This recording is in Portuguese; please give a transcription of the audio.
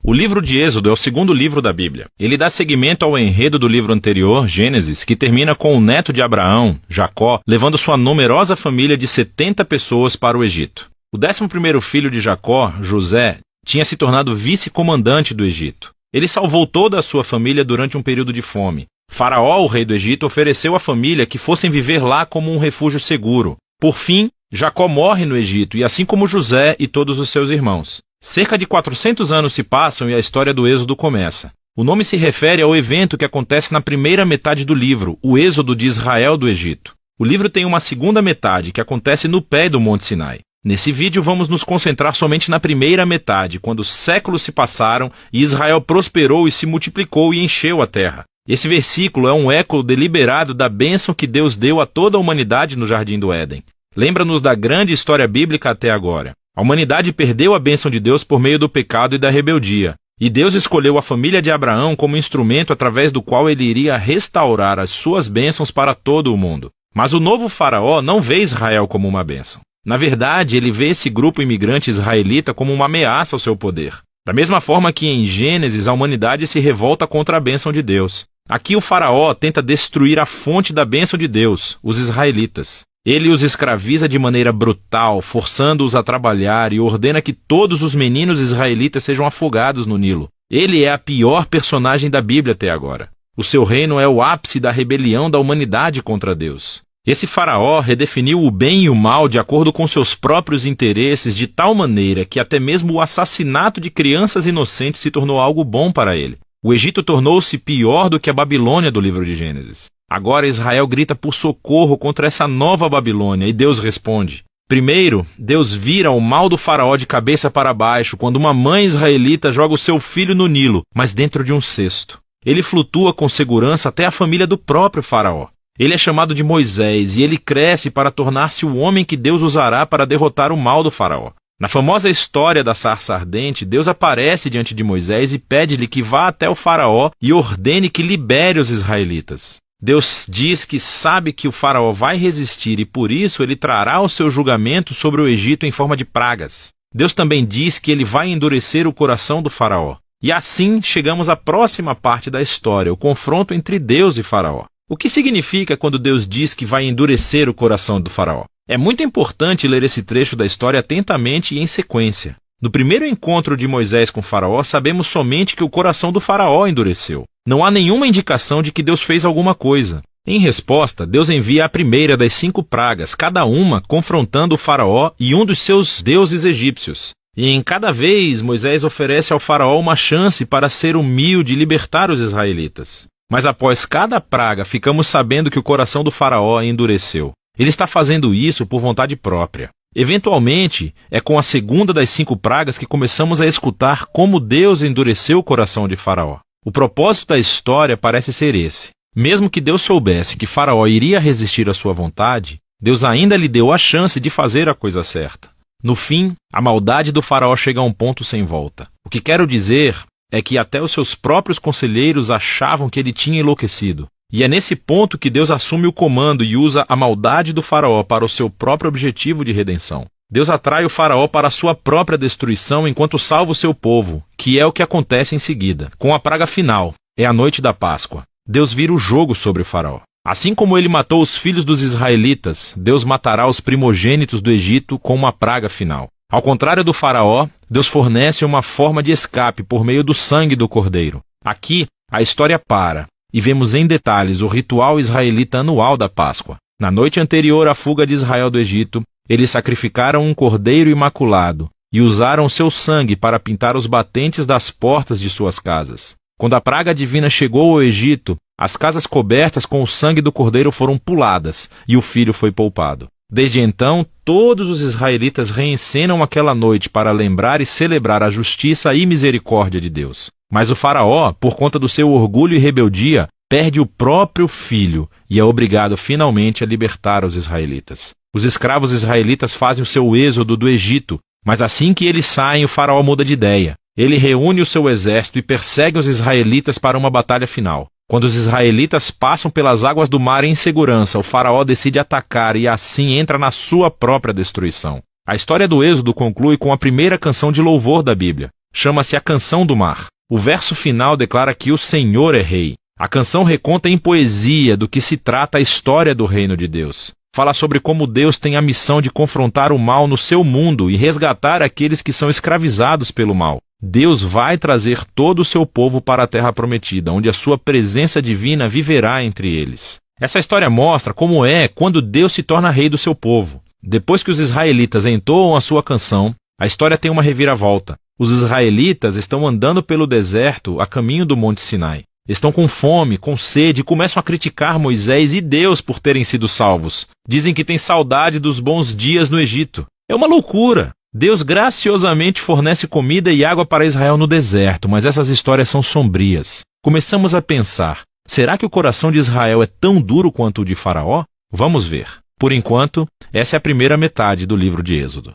O livro de Êxodo é o segundo livro da Bíblia. Ele dá seguimento ao enredo do livro anterior, Gênesis, que termina com o neto de Abraão, Jacó, levando sua numerosa família de 70 pessoas para o Egito. O 11º filho de Jacó, José, tinha se tornado vice-comandante do Egito. Ele salvou toda a sua família durante um período de fome. Faraó, o rei do Egito, ofereceu à família que fossem viver lá como um refúgio seguro. Por fim, Jacó morre no Egito, e assim como José e todos os seus irmãos. Cerca de 400 anos se passam e a história do Êxodo começa. O nome se refere ao evento que acontece na primeira metade do livro, o Êxodo de Israel do Egito. O livro tem uma segunda metade, que acontece no pé do Monte Sinai. Nesse vídeo vamos nos concentrar somente na primeira metade, quando séculos se passaram e Israel prosperou e se multiplicou e encheu a terra. Esse versículo é um eco deliberado da bênção que Deus deu a toda a humanidade no Jardim do Éden. Lembra-nos da grande história bíblica até agora. A humanidade perdeu a bênção de Deus por meio do pecado e da rebeldia. E Deus escolheu a família de Abraão como instrumento através do qual ele iria restaurar as suas bênçãos para todo o mundo. Mas o novo faraó não vê Israel como uma bênção. Na verdade, ele vê esse grupo imigrante israelita como uma ameaça ao seu poder. Da mesma forma que em Gênesis a humanidade se revolta contra a bênção de Deus. Aqui o faraó tenta destruir a fonte da bênção de Deus, os israelitas. Ele os escraviza de maneira brutal, forçando-os a trabalhar e ordena que todos os meninos israelitas sejam afogados no Nilo. Ele é a pior personagem da Bíblia até agora. O seu reino é o ápice da rebelião da humanidade contra Deus. Esse faraó redefiniu o bem e o mal de acordo com seus próprios interesses de tal maneira que até mesmo o assassinato de crianças inocentes se tornou algo bom para ele. O Egito tornou-se pior do que a Babilônia do livro de Gênesis. Agora Israel grita por socorro contra essa nova Babilônia e Deus responde. Primeiro, Deus vira o mal do faraó de cabeça para baixo quando uma mãe israelita joga o seu filho no Nilo, mas dentro de um cesto. Ele flutua com segurança até a família do próprio faraó. Ele é chamado de Moisés e ele cresce para tornar-se o homem que Deus usará para derrotar o mal do faraó. Na famosa história da sarça ardente, Deus aparece diante de Moisés e pede-lhe que vá até o faraó e ordene que libere os israelitas. Deus diz que sabe que o faraó vai resistir e por isso ele trará o seu julgamento sobre o Egito em forma de pragas. Deus também diz que ele vai endurecer o coração do faraó. E assim chegamos à próxima parte da história, o confronto entre Deus e faraó. O que significa quando Deus diz que vai endurecer o coração do faraó? É muito importante ler esse trecho da história atentamente e em sequência. No primeiro encontro de Moisés com faraó, sabemos somente que o coração do faraó endureceu. Não há nenhuma indicação de que Deus fez alguma coisa. Em resposta, Deus envia a primeira das 5 pragas, cada uma confrontando o faraó e um dos seus deuses egípcios. E em cada vez, Moisés oferece ao faraó uma chance para ser humilde e libertar os israelitas. Mas após cada praga, ficamos sabendo que o coração do faraó endureceu. Ele está fazendo isso por vontade própria. Eventualmente, é com a segunda das 5 pragas que começamos a escutar como Deus endureceu o coração de faraó. O propósito da história parece ser esse. Mesmo que Deus soubesse que Faraó iria resistir à sua vontade, Deus ainda lhe deu a chance de fazer a coisa certa. No fim, a maldade do Faraó chega a um ponto sem volta. O que quero dizer é que até os seus próprios conselheiros achavam que ele tinha enlouquecido. E é nesse ponto que Deus assume o comando e usa a maldade do Faraó para o seu próprio objetivo de redenção. Deus atrai o faraó para a sua própria destruição enquanto salva o seu povo, que é o que acontece em seguida. Com a praga final, é a noite da Páscoa. Deus vira o jogo sobre o faraó. Assim como ele matou os filhos dos israelitas, Deus matará os primogênitos do Egito com uma praga final. Ao contrário do faraó, Deus fornece uma forma de escape por meio do sangue do cordeiro. Aqui, a história para, e vemos em detalhes o ritual israelita anual da Páscoa. Na noite anterior à fuga de Israel do Egito, eles sacrificaram um cordeiro imaculado e usaram seu sangue para pintar os batentes das portas de suas casas. Quando a praga divina chegou ao Egito, as casas cobertas com o sangue do cordeiro foram puladas e o filho foi poupado. Desde então, todos os israelitas reencenam aquela noite para lembrar e celebrar a justiça e misericórdia de Deus. Mas o faraó, por conta do seu orgulho e rebeldia, perde o próprio filho e é obrigado finalmente a libertar os israelitas. Os escravos israelitas fazem o seu êxodo do Egito, mas assim que eles saem, o faraó muda de ideia. Ele reúne o seu exército e persegue os israelitas para uma batalha final. Quando os israelitas passam pelas águas do mar em segurança, o faraó decide atacar e assim entra na sua própria destruição. A história do Êxodo conclui com a primeira canção de louvor da Bíblia. chama-se A Canção do Mar. O verso final declara que o Senhor é rei. A canção reconta em poesia do que se trata a história do reino de Deus. Fala sobre como Deus tem a missão de confrontar o mal no seu mundo e resgatar aqueles que são escravizados pelo mal. Deus vai trazer todo o seu povo para a terra prometida, onde a sua presença divina viverá entre eles. Essa história mostra como é quando Deus se torna rei do seu povo. Depois que os israelitas entoam a sua canção, a história tem uma reviravolta. Os israelitas estão andando pelo deserto a caminho do Monte Sinai. Estão com fome, com sede e começam a criticar Moisés e Deus por terem sido salvos. Dizem que têm saudade dos bons dias no Egito. É uma loucura! Deus graciosamente fornece comida e água para Israel no deserto, mas essas histórias são sombrias. Começamos a pensar, será que o coração de Israel é tão duro quanto o de Faraó? Vamos ver. Por enquanto, essa é a primeira metade do livro de Êxodo.